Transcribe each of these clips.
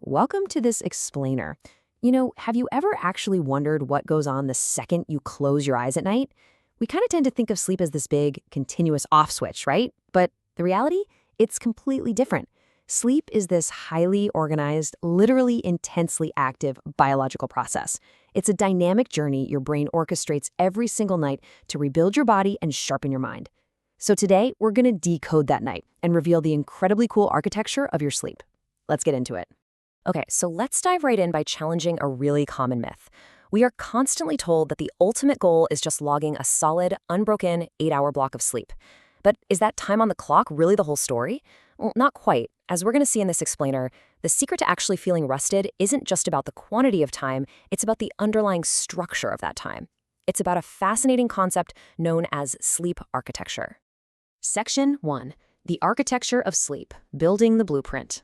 Welcome to this explainer. Have you ever actually wondered what goes on the second you close your eyes at night? We kind of tend to think of sleep as this big, continuous off switch, right? But the reality? It's completely different. Sleep is this highly organized, literally intensely active biological process. It's a dynamic journey your brain orchestrates every single night to rebuild your body and sharpen your mind. So today, we're going to decode that night and reveal the incredibly cool architecture of your sleep. Let's get into it. Okay, so let's dive right in by challenging a really common myth. We are constantly told that the ultimate goal is just logging a solid, unbroken 8-hour block of sleep. But is that time on the clock really the whole story? Well, not quite. As we're going to see in this explainer, the secret to actually feeling rested isn't just about the quantity of time, it's about the underlying structure of that time. It's about a fascinating concept known as sleep architecture. Section 1. The architecture of sleep, building the blueprint.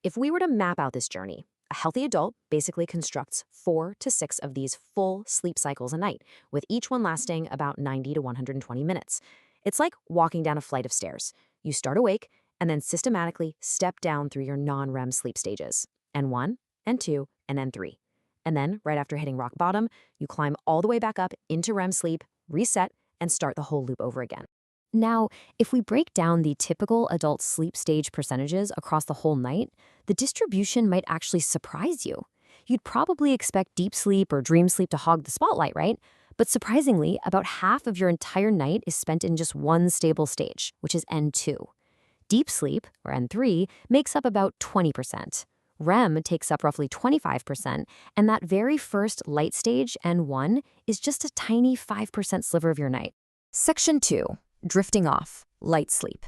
If we were to map out this journey, a healthy adult basically constructs 4 to 6 of these full sleep cycles a night, with each one lasting about 90 to 120 minutes. It's like walking down a flight of stairs. You start awake and then systematically step down through your non-REM sleep stages, N1, N2, and N3. And then, right after hitting rock bottom, you climb all the way back up into REM sleep, reset, and start the whole loop over again. Now, if we break down the typical adult sleep stage percentages across the whole night, the distribution might actually surprise you. You'd probably expect deep sleep or dream sleep to hog the spotlight, right? But surprisingly, about half of your entire night is spent in just one stable stage, which is N2. Deep sleep, or N3, makes up about 20%. REM takes up roughly 25%, and that very first light stage, N1, is just a tiny 5% sliver of your night. Section 2. Drifting off, light sleep.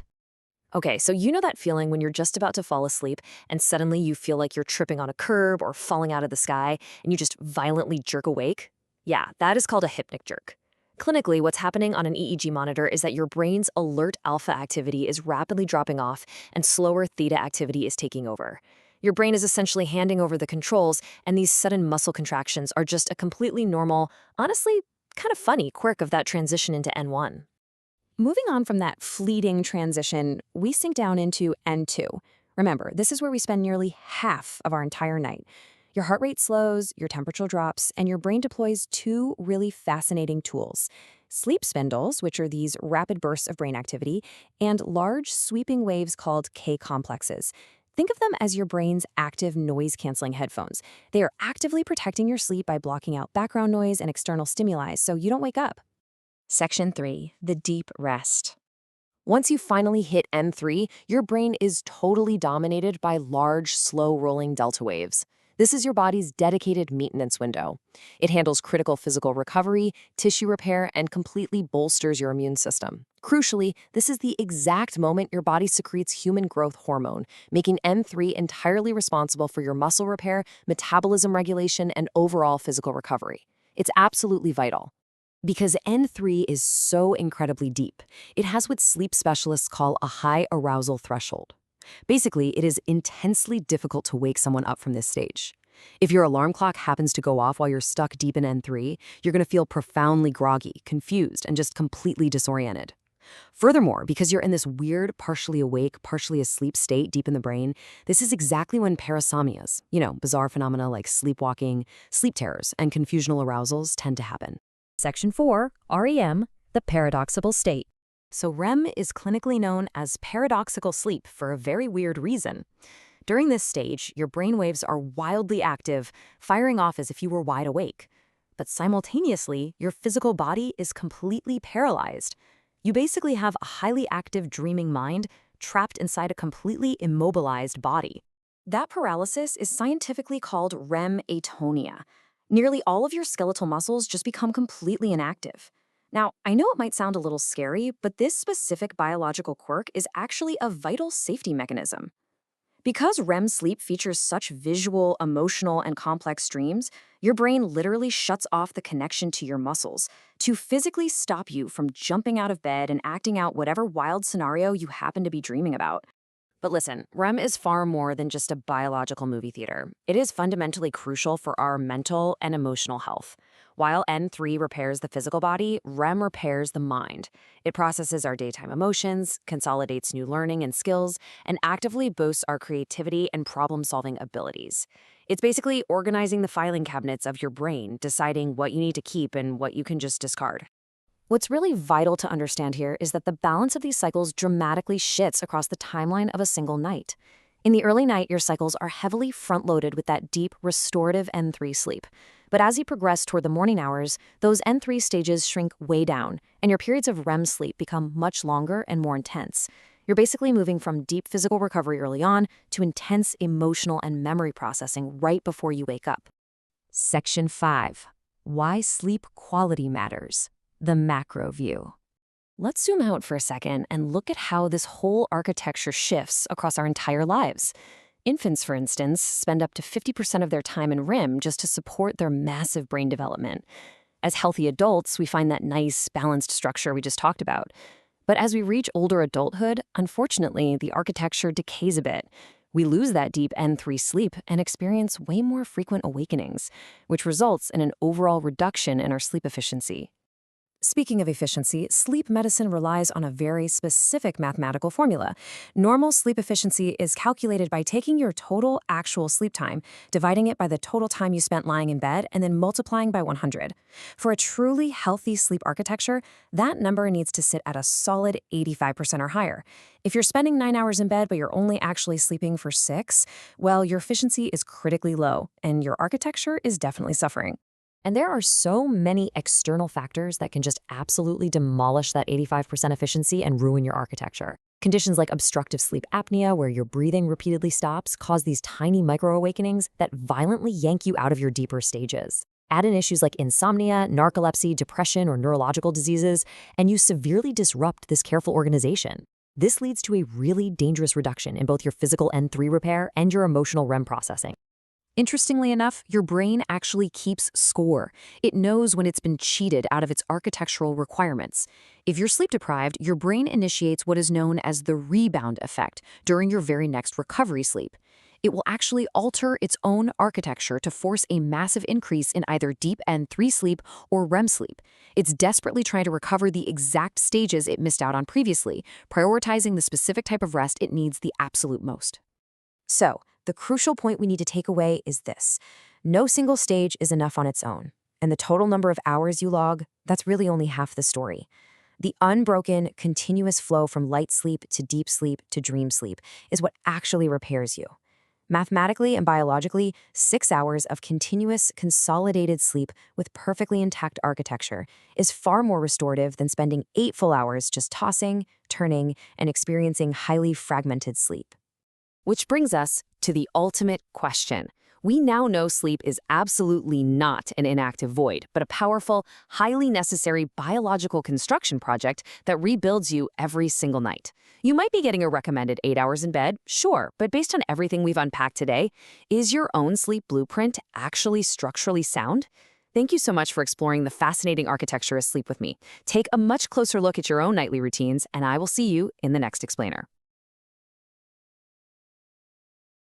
Okay, so you know that feeling when you're just about to fall asleep and suddenly you feel like you're tripping on a curb or falling out of the sky and you just violently jerk awake? Yeah, that is called a hypnic jerk. Clinically, what's happening on an EEG monitor is that your brain's alert alpha activity is rapidly dropping off and slower theta activity is taking over. Your brain is essentially handing over the controls, and these sudden muscle contractions are just a completely normal, honestly, kind of funny quirk of that transition into N1. Moving on from that fleeting transition, we sink down into N2. Remember, this is where we spend nearly half of our entire night. Your heart rate slows, your temperature drops, and your brain deploys two really fascinating tools: sleep spindles, which are these rapid bursts of brain activity, and large sweeping waves called K-complexes. Think of them as your brain's active noise-canceling headphones. They are actively protecting your sleep by blocking out background noise and external stimuli so you don't wake up. Section 3. The deep rest. Once you finally hit N3, your brain is totally dominated by large, slow-rolling delta waves. This is your body's dedicated maintenance window. It handles critical physical recovery, tissue repair, and completely bolsters your immune system. Crucially, this is the exact moment your body secretes human growth hormone, making N3 entirely responsible for your muscle repair, metabolism regulation, and overall physical recovery. It's absolutely vital. Because N3 is so incredibly deep, it has what sleep specialists call a high arousal threshold. Basically, it is intensely difficult to wake someone up from this stage. If your alarm clock happens to go off while you're stuck deep in N3, you're going to feel profoundly groggy, confused, and just completely disoriented. Furthermore, because you're in this weird, partially awake, partially asleep state deep in the brain, this is exactly when parasomnias, bizarre phenomena like sleepwalking, sleep terrors, and confusional arousals tend to happen. Section 4, REM, the paradoxical state. So REM is clinically known as paradoxical sleep for a very weird reason. During this stage, your brain waves are wildly active, firing off as if you were wide awake. But simultaneously, your physical body is completely paralyzed. You basically have a highly active dreaming mind trapped inside a completely immobilized body. That paralysis is scientifically called REM atonia. Nearly all of your skeletal muscles just become completely inactive. Now, I know it might sound a little scary, but this specific biological quirk is actually a vital safety mechanism. Because REM sleep features such visual, emotional, and complex dreams, your brain literally shuts off the connection to your muscles to physically stop you from jumping out of bed and acting out whatever wild scenario you happen to be dreaming about. But listen, REM is far more than just a biological movie theater. It is fundamentally crucial for our mental and emotional health. While N3 repairs the physical body, REM repairs the mind. It processes our daytime emotions, consolidates new learning and skills, and actively boosts our creativity and problem-solving abilities. It's basically organizing the filing cabinets of your brain, deciding what you need to keep and what you can just discard. What's really vital to understand here is that the balance of these cycles dramatically shifts across the timeline of a single night. In the early night, your cycles are heavily front-loaded with that deep, restorative N3 sleep. But as you progress toward the morning hours, those N3 stages shrink way down, and your periods of REM sleep become much longer and more intense. You're basically moving from deep physical recovery early on to intense emotional and memory processing right before you wake up. Section 5. Why sleep quality matters. The macro view. Let's zoom out for a second and look at how this whole architecture shifts across our entire lives. Infants, for instance, spend up to 50% of their time in REM just to support their massive brain development. As healthy adults, we find that nice, balanced structure we just talked about. But as we reach older adulthood, unfortunately, the architecture decays a bit. We lose that deep N3 sleep and experience way more frequent awakenings, which results in an overall reduction in our sleep efficiency. Speaking of efficiency, sleep medicine relies on a very specific mathematical formula. Normal sleep efficiency is calculated by taking your total actual sleep time, dividing it by the total time you spent lying in bed, and then multiplying by 100. For a truly healthy sleep architecture, that number needs to sit at a solid 85% or higher. If you're spending 9 hours in bed but you're only actually sleeping for 6, well, your efficiency is critically low, and your architecture is definitely suffering. And there are so many external factors that can just absolutely demolish that 85% efficiency and ruin your architecture. Conditions like obstructive sleep apnea, where your breathing repeatedly stops, cause these tiny micro-awakenings that violently yank you out of your deeper stages. Add in issues like insomnia, narcolepsy, depression, or neurological diseases, and you severely disrupt this careful organization. This leads to a really dangerous reduction in both your physical N3 repair and your emotional REM processing. Interestingly enough, your brain actually keeps score. It knows when it's been cheated out of its architectural requirements. If you're sleep deprived, your brain initiates what is known as the rebound effect during your very next recovery sleep. It will actually alter its own architecture to force a massive increase in either deep N3 sleep or REM sleep. It's desperately trying to recover the exact stages it missed out on previously, prioritizing the specific type of rest it needs the absolute most. So, the crucial point we need to take away is this. No single stage is enough on its own, and the total number of hours you log, that's really only half the story. The unbroken, continuous flow from light sleep to deep sleep to dream sleep is what actually repairs you. Mathematically and biologically, 6 hours of continuous, consolidated sleep with perfectly intact architecture is far more restorative than spending 8 full hours just tossing, turning, and experiencing highly fragmented sleep. Which brings us to the ultimate question. We now know sleep is absolutely not an inactive void, but a powerful, highly necessary biological construction project that rebuilds you every single night. You might be getting a recommended 8 hours in bed, sure, but based on everything we've unpacked today, is your own sleep blueprint actually structurally sound? Thank you so much for exploring the fascinating architecture of sleep with me. Take a much closer look at your own nightly routines, and I will see you in the next explainer.